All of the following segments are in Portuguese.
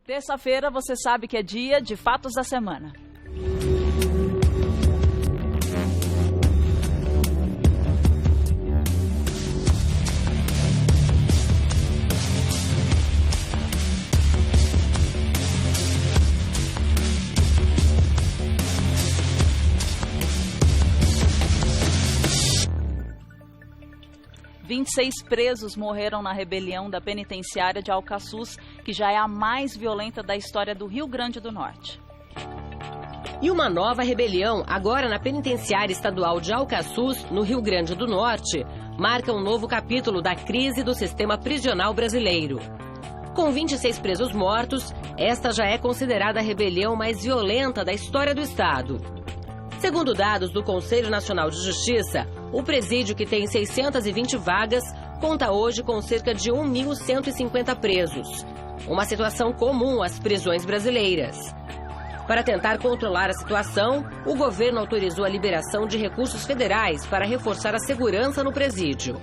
Terça-feira você sabe que é dia de Fatos da Semana. Há 26 presos morreram na rebelião da penitenciária de Alcaçuz, que já é a mais violenta da história do Rio Grande do Norte. E uma nova rebelião, agora na penitenciária estadual de Alcaçuz, no Rio Grande do Norte, marca um novo capítulo da crise do sistema prisional brasileiro. Com 26 presos mortos, esta já é considerada a rebelião mais violenta da história do estado. Segundo dados do Conselho Nacional de Justiça, o presídio, que tem 620 vagas, conta hoje com cerca de 1.150 presos. Uma situação comum às prisões brasileiras. Para tentar controlar a situação, o governo autorizou a liberação de recursos federais para reforçar a segurança no presídio.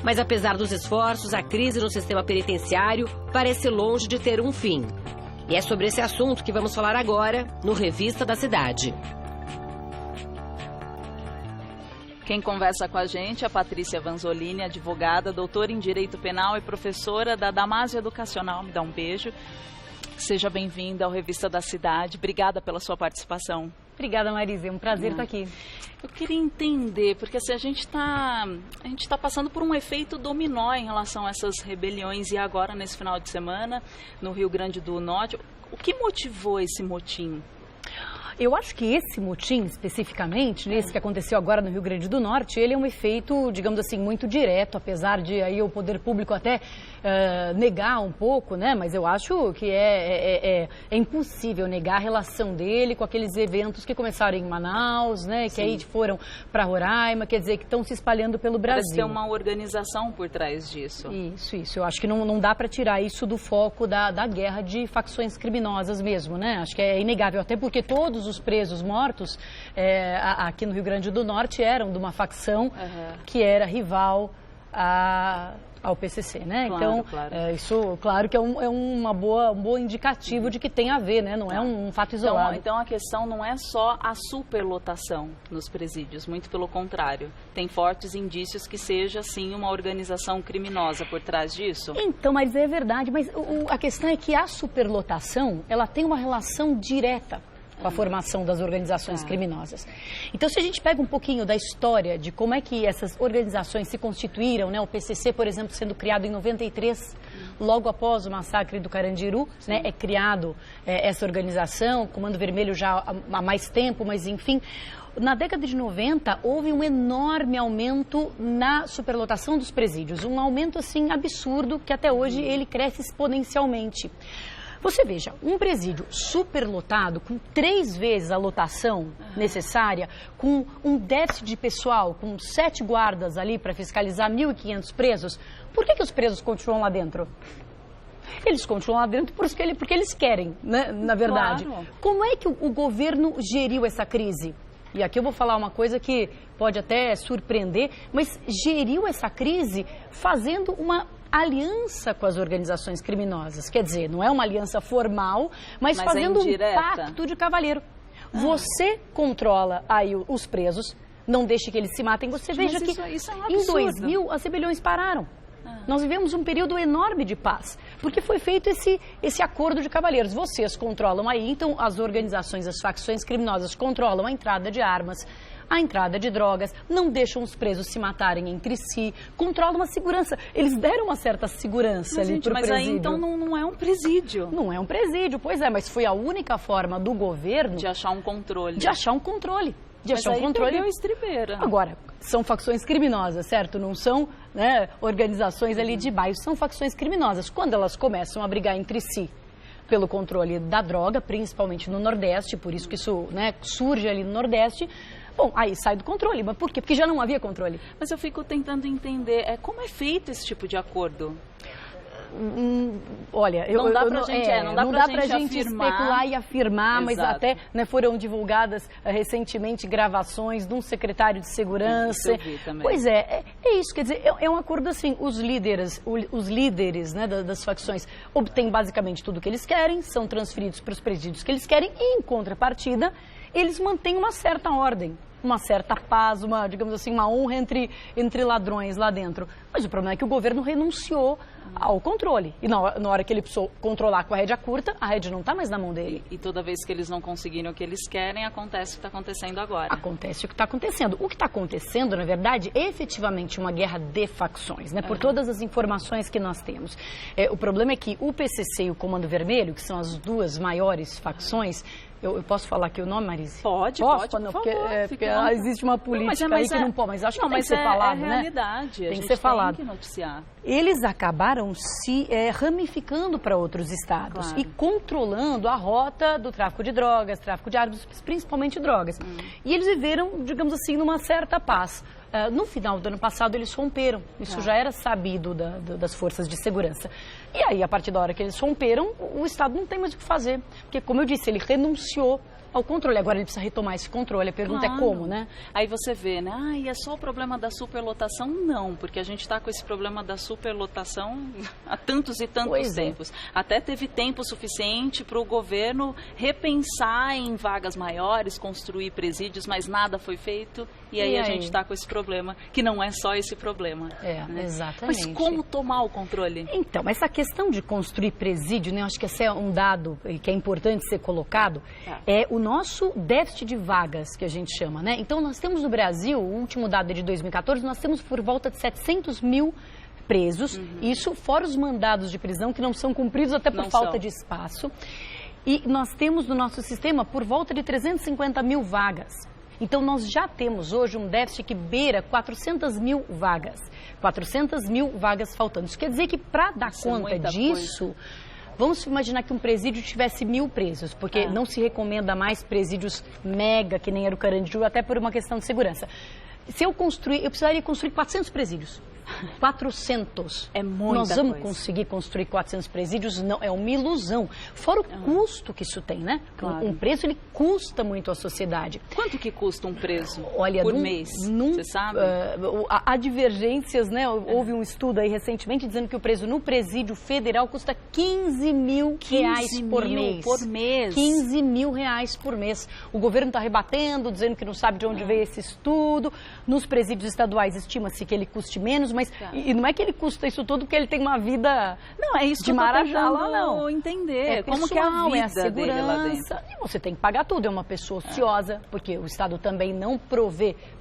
Mas apesar dos esforços, a crise no sistema penitenciário parece longe de ter um fim. E é sobre esse assunto que vamos falar agora no Revista da Cidade. Quem conversa com a gente é a Patrícia Vanzolini, advogada, doutora em Direito Penal e professora da Damásio Educacional. Me dá um beijo. Seja bem-vinda ao Revista da Cidade. Obrigada pela sua participação. Obrigada, Marisa. É um prazer estar aqui. Eu queria entender, porque assim, a gente está passando por um efeito dominó em relação a essas rebeliões e agora, nesse final de semana, no Rio Grande do Norte. O que motivou esse motim? Eu acho que esse motim, especificamente, esse que aconteceu agora no Rio Grande do Norte, ele é um efeito, digamos assim, muito direto, apesar de aí o poder público até negar um pouco, né? Mas eu acho que é impossível negar a relação dele com aqueles eventos que começaram em Manaus, né? Que aí foram para Roraima, quer dizer, que estão se espalhando pelo Brasil. Parece ter uma organização por trás disso. Isso. Eu acho que não dá para tirar isso do foco da guerra de facções criminosas mesmo, né? Acho que é inegável, até porque todos os presos mortos aqui no Rio Grande do Norte eram de uma facção que era rival ao PCC, né? Claro, então, claro. Isso, claro que é um bom indicativo de que tem a ver, né? Não é um fato isolado. Então, a questão não é só a superlotação nos presídios, muito pelo contrário. Tem fortes indícios que seja, sim, uma organização criminosa por trás disso? Então, mas é verdade. Mas a questão é que a superlotação, ela tem uma relação direta com a formação das organizações criminosas. Então, se a gente pega um pouquinho da história de como é que essas organizações se constituíram, né? O PCC, por exemplo, sendo criado em 93, logo após o massacre do Carandiru, né? É criado essa organização, Comando Vermelho já há mais tempo, mas enfim. Na década de 90, houve um enorme aumento na superlotação dos presídios, um aumento assim absurdo que até hoje ele cresce exponencialmente. Você veja, um presídio superlotado, com 3 vezes a lotação necessária, com um déficit de pessoal, com 7 guardas ali para fiscalizar 1.500 presos, por que os presos continuam lá dentro? Eles continuam lá dentro porque eles querem, né, na verdade. Claro. Como é que o governo geriu essa crise? E aqui eu vou falar uma coisa que pode até surpreender, mas geriu essa crise fazendo uma aliança com as organizações criminosas. Quer dizer, não é uma aliança formal, mas fazendo um pacto de cavalheiro. Você controla aí os presos, não deixe que eles se matem. Você veja que isso é um em absurdo. 2000 as rebeliões pararam. Nós vivemos um período enorme de paz, porque foi feito esse acordo de cavalheiros. Vocês controlam aí, então as organizações, as facções criminosas controlam a entrada de armas, a entrada de drogas, não deixam os presos se matarem entre si, controlam a segurança. Eles deram uma certa segurança ali para o presídio. Mas aí então não é um presídio. Não é um presídio, pois é, mas foi a única forma do governo de achar um controle. Mas aí perdeu a estribeira. Agora, são facções criminosas, certo? Não são, né, organizações ali de bairro, são facções criminosas. Quando elas começam a brigar entre si pelo controle da droga, principalmente no Nordeste, por isso que isso, né, surge ali no Nordeste, bom, aí sai do controle. Mas por quê? Porque já não havia controle. Mas eu fico tentando entender como é feito esse tipo de acordo. Olha, não dá pra gente especular e afirmar, Exato. mas até foram divulgadas recentemente gravações de um secretário de segurança. Isso eu vi também. Pois é isso, quer dizer, é um acordo assim, os líderes né, das facções obtêm basicamente tudo o que eles querem, são transferidos para os presídios que eles querem e, em contrapartida, eles mantêm uma certa ordem, uma certa paz, digamos assim, uma honra entre ladrões lá dentro. Mas o problema é que o governo renunciou ao controle. E na hora que ele precisou controlar com a rédea curta, a rédea não está mais na mão dele. E toda vez que eles não conseguirem o que eles querem, acontece o que está acontecendo agora. Acontece o que está acontecendo. O que está acontecendo, na verdade, é efetivamente uma guerra de facções, né? Por todas as informações que nós temos. O problema é que o PCC e o Comando Vermelho, que são as duas maiores facções, eu posso falar aqui o nome, Marise? Pode, não, por favor, porque existe uma política aí que não pode, mas acho que tem que ser falado, né? É realidade, tem que ser falado. Tem que noticiar. Eles acabaram se ramificando para outros estados e controlando a rota do tráfico de drogas, tráfico de armas, principalmente drogas. E eles viveram, digamos assim, numa certa paz. No final do ano passado, eles romperam. Isso já era sabido das forças de segurança. E aí, a partir da hora que eles romperam, o Estado não tem mais o que fazer. Porque, como eu disse, ele renunciou ao controle. Agora ele precisa retomar esse controle. A pergunta é como, né? Aí você vê, né? E é só o problema da superlotação? Não, porque a gente está com esse problema da superlotação há tantos e tantos tempos. Até teve tempo suficiente para o governo repensar em vagas maiores, construir presídios, mas nada foi feito. E aí a gente está com esse problema, que não é só esse problema. Né? Exatamente. Mas como tomar o controle? Então, essa questão de construir presídio, né? Eu acho que esse é um dado que é importante ser colocado, é o nosso déficit de vagas, que a gente chama, né? Então, nós temos no Brasil, o último dado é de 2014, nós temos por volta de 700 mil presos, isso fora os mandados de prisão, que não são cumpridos até por falta de espaço. E nós temos no nosso sistema por volta de 350 mil vagas. Então, nós já temos hoje um déficit que beira 400 mil vagas. 400 mil vagas faltando. Isso quer dizer que, para dar conta disso, vamos imaginar que um presídio tivesse 1.000 presos, porque não se recomenda mais presídios mega, que nem era o Carandiru, até por uma questão de segurança. Se eu precisaria construir 400 presídios. 400. É muita Nós vamos coisa. conseguir construir 400 presídios? Não, é uma ilusão. Fora o custo que isso tem, né? Claro. Um preso, ele custa muito à sociedade. Quanto que custa um preso por mês? Você sabe? Há divergências, né? Houve um estudo aí recentemente dizendo que o preso no presídio federal custa 15 mil reais por mês. 15 mil reais por mês. O governo está rebatendo, dizendo que não sabe de onde veio esse estudo. Nos presídios estaduais estima-se que ele custe menos, mas e não é que ele custa isso tudo porque ele tem uma vida de marajá lá, não. Entender como pessoal, que é a vida a segurança, dele lá dentro. E você tem que pagar tudo, é uma pessoa ociosa, porque o Estado também não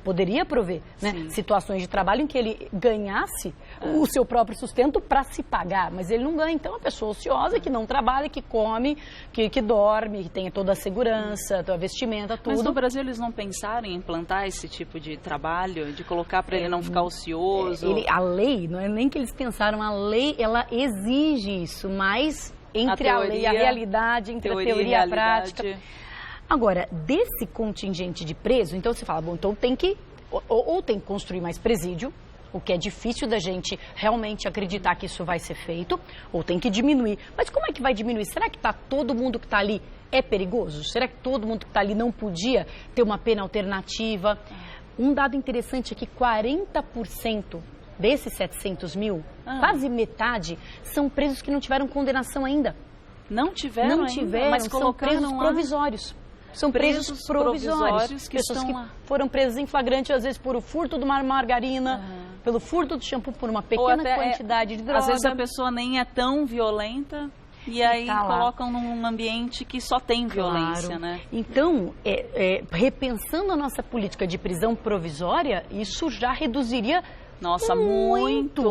poderia prover, né, situações de trabalho em que ele ganhasse o seu próprio sustento para se pagar, mas ele não ganha. Então, é uma pessoa ociosa que não trabalha, que come, que dorme, que tem toda a segurança, toda a vestimenta, tudo. Mas no Brasil eles não pensaram em implantar esse tipo de trabalho, de colocar para ele não ficar ocioso? A lei, não é nem que eles pensaram, a lei, ela exige isso, mas entre a lei e a realidade, entre a teoria e a prática. Agora, desse contingente de preso, então você fala, bom, então tem que, ou tem que construir mais presídio, o que é difícil da gente realmente acreditar que isso vai ser feito, ou tem que diminuir. Mas como é que vai diminuir? Será que todo mundo que está ali é perigoso? Será que todo mundo que está ali não podia ter uma pena alternativa? Um dado interessante é que 40% desses 700 mil, quase metade, são presos que não tiveram condenação ainda. Não tiveram, mas são presos provisórios. São presos provisórios que pessoas estão que lá. foram presas em flagrante, às vezes por o furto de uma margarina, pelo furto do shampoo, por uma pequena quantidade de droga. Às vezes a pessoa nem é tão violenta e aí colocam num ambiente que só tem violência, né? Então, repensando a nossa política de prisão provisória, isso já reduziria muito.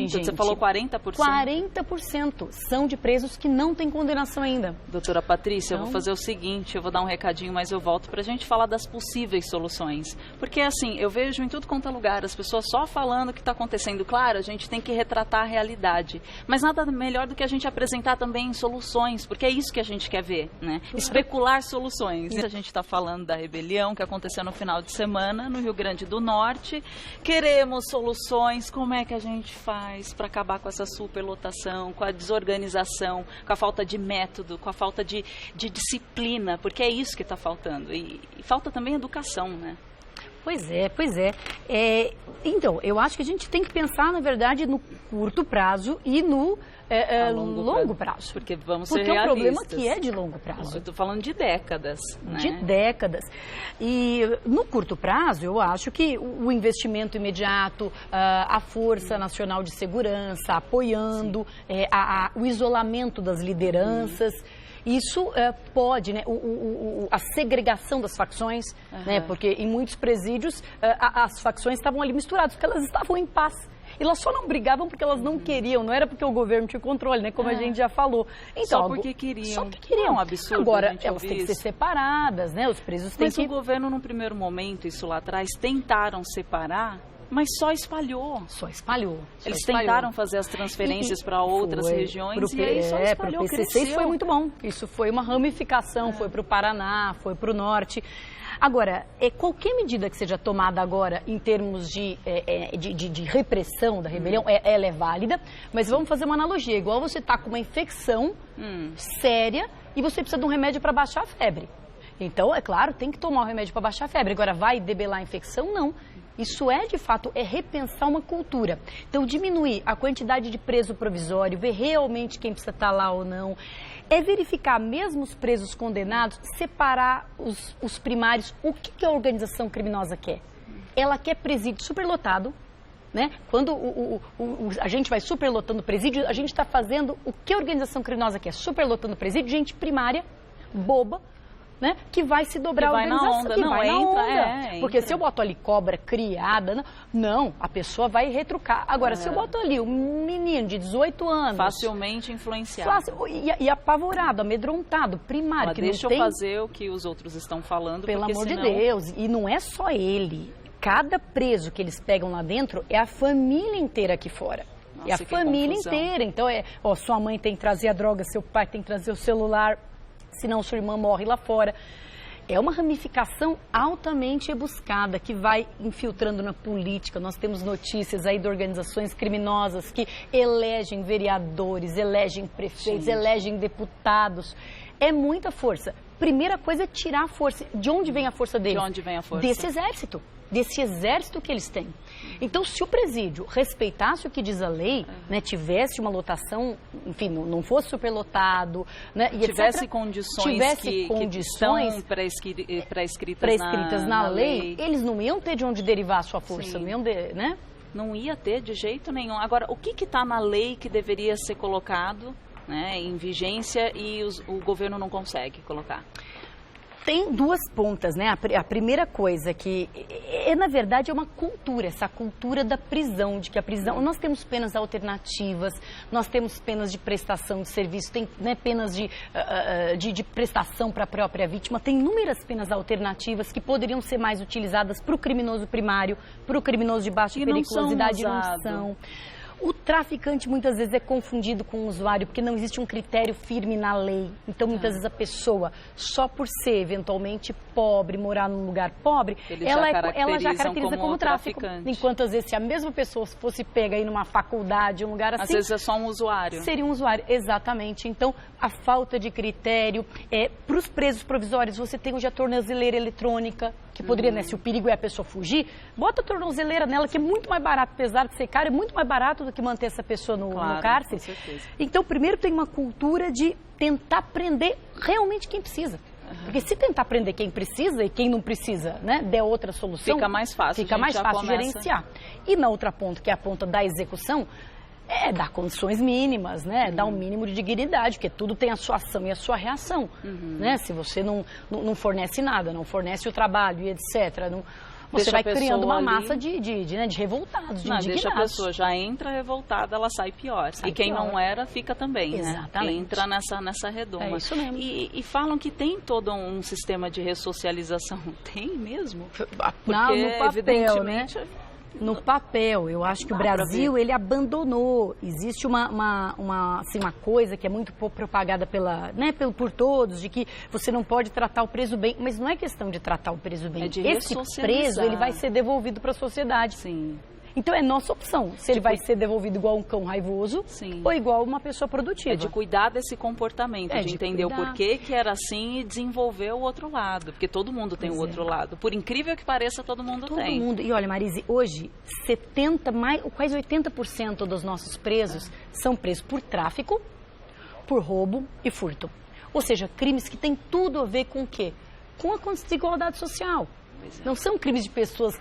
Você falou 40%? 40% são de presos que não têm condenação ainda. Doutora Patrícia, eu vou fazer o seguinte, eu vou dar um recadinho, mas eu volto para a gente falar das possíveis soluções. Porque assim, eu vejo em tudo quanto é lugar, as pessoas só falando o que está acontecendo. Claro, a gente tem que retratar a realidade, mas nada melhor do que a gente apresentar também soluções, porque é isso que a gente quer ver, né? Especular soluções. A gente está falando da rebelião que aconteceu no final de semana no Rio Grande do Norte. Queremos soluções soluções, como é que a gente faz para acabar com essa superlotação, com a desorganização, com a falta de método, com a falta de disciplina, porque é isso que está faltando. E falta também educação, né? Pois é. Então, eu acho que a gente tem que pensar, na verdade, no curto prazo e no longo prazo. Porque vamos ser realistas. Porque é um problema que é de longo prazo. Eu estou falando de décadas. Né? De décadas. E no curto prazo, eu acho que o investimento imediato, a Força Nacional de Segurança apoiando, o isolamento das lideranças... Isso pode, né, a segregação das facções, né, porque em muitos presídios as facções estavam ali misturadas, porque elas estavam em paz. E elas só não brigavam porque elas não queriam, não era porque o governo tinha controle, né, como a gente já falou. Então, só porque queriam. Só porque queriam. É um absurdo. Agora, elas têm que ser separadas, né, os presos têm que... Mas o governo, num primeiro momento, isso lá atrás, tentaram separar... Mas só espalhou. Eles tentaram fazer as transferências para outras regiões e aí só espalhou, pro PCC isso foi muito bom. Isso foi uma ramificação, foi para o Paraná, foi para o Norte. Agora, qualquer medida que seja tomada agora em termos de repressão da rebelião, ela é válida, mas vamos fazer uma analogia. Igual você está com uma infecção séria e você precisa de um remédio para baixar a febre. Então, é claro, tem que tomar o remédio para baixar a febre. Agora, vai debelar a infecção? Não. Isso de fato, repensar uma cultura. Então, diminuir a quantidade de preso provisório, ver realmente quem precisa estar lá ou não. Verificar mesmo os presos condenados, separar os primários. O que a organização criminosa quer? Ela quer presídio superlotado, né? Quando a gente vai superlotando presídio, a gente está fazendo o que a organização criminosa quer. Superlotando presídio, gente primária, boba, né? Que vai se dobrar a organização, que vai na onda. Porque se eu boto ali cobra criada, não, a pessoa vai retrucar. Agora, se eu boto ali um menino de 18 anos... Facilmente influenciado. E apavorado, amedrontado, primário. Mas que deixa não tem... eu fazer o que os outros estão falando, pelo amor senão... de Deus. E não é só ele. Cada preso que eles pegam lá dentro é a família inteira aqui fora. Nossa, é a família inteira. Então, sua mãe tem que trazer a droga, seu pai tem que trazer o celular... senão sua irmã morre lá fora. É uma ramificação altamente rebuscada que vai infiltrando na política. Nós temos notícias aí de organizações criminosas que elegem vereadores, elegem prefeitos, elegem deputados. É muita força. Primeira coisa é tirar a força. De onde vem a força deles? De onde vem a força? Desse exército que eles têm. Então, se o presídio respeitasse o que diz a lei, né, tivesse uma lotação, enfim, não fosse superlotado, né, e tivesse etc, condições que estão pré-escritas na lei, eles não iam ter de onde derivar a sua força, não iam né? Não ia ter de jeito nenhum. Agora, o que está na lei que deveria ser colocado, né, em vigência e o governo não consegue colocar? Tem duas pontas, né? A primeira coisa que na verdade, é uma cultura, essa cultura da prisão, de que a prisão... Nós temos penas alternativas, nós temos penas de prestação de serviço, tem, né, penas de prestação para a própria vítima, tem inúmeras penas alternativas que poderiam ser mais utilizadas para o criminoso primário, para o criminoso de baixa periculosidade, e não são. O traficante muitas vezes é confundido com o usuário porque não existe um critério firme na lei. Então, muitas vezes a pessoa, só por ser eventualmente pobre, morar num lugar pobre, ela já caracteriza como tráfico. Enquanto às vezes se a mesma pessoa fosse pega aí numa faculdade, um lugar assim... Às vezes é só um usuário. Seria um usuário, exatamente. Então, a falta de critério. Para os presos provisórios, você tem hoje a tornozeleira eletrônica, que poderia, né, se o perigo é a pessoa fugir, bota a tornozeleira nela, que é muito mais barato, apesar de ser caro, é muito mais barato do que manter essa pessoa no cárcere. Com certeza. Então, primeiro tem uma cultura de tentar prender realmente quem precisa. Porque se tentar prender quem precisa e quem não precisa, né, der outra solução... Fica mais fácil. Fica mais fácil gerenciar. E na outra ponta, que é a ponta da execução, dar condições mínimas, né? Dar um mínimo de dignidade, porque tudo tem a sua ação e a sua reação, né? Se você não fornece nada, não fornece o trabalho e etc., você vai criando uma massa de revoltados, de indignados. Deixa a pessoa, já entra revoltada, ela sai pior. E quem não era, fica também, exatamente, né? Entra nessa redoma. É isso mesmo. E falam que tem todo um sistema de ressocialização. Tem mesmo? Porque, no papel, evidentemente... Né? No papel, eu acho que o Brasil, ele abandonou. Existe uma coisa que é muito propagada por todos, de que você não pode tratar o preso bem. Mas não é questão de tratar o preso bem. É de esse preso, ele vai ser devolvido para a sociedade. Sim. Então é nossa opção, se ele vai ser devolvido igual um cão raivoso ou igual uma pessoa produtiva. É de cuidar desse comportamento, de entender o porquê que era assim e desenvolver o outro lado, porque todo mundo tem o outro lado. Por incrível que pareça, todo mundo tem. Todo mundo. E olha, Marise, hoje quase 80% dos nossos presos são presos por tráfico, por roubo e furto. Ou seja, crimes que têm tudo a ver com o quê? Com a desigualdade social. Não são crimes de pessoas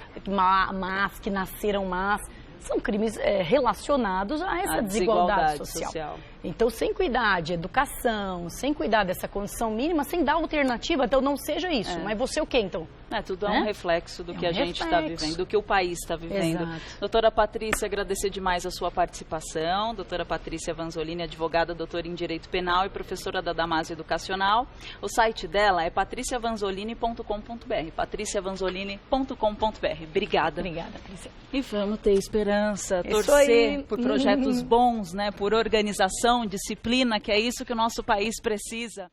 más, que nasceram más. São crimes relacionados a essa desigualdade social. Então, sem cuidar de educação, sem cuidar dessa condição mínima, sem dar alternativa, então não seja isso. Mas você o quê, então? Tudo é um reflexo do que a gente está vivendo, do que o país está vivendo. Exato. Doutora Patrícia, agradecer demais a sua participação. Doutora Patrícia Vanzolini, advogada, doutora em Direito Penal e professora da Damásio Educacional. O site dela é patriciavanzolini.com.br, patriciavanzolini.com.br. Obrigada. Obrigada, Patrícia. E vamos ter esperança, torcer por projetos bons, né, por organização, disciplina, que é isso que o nosso país precisa.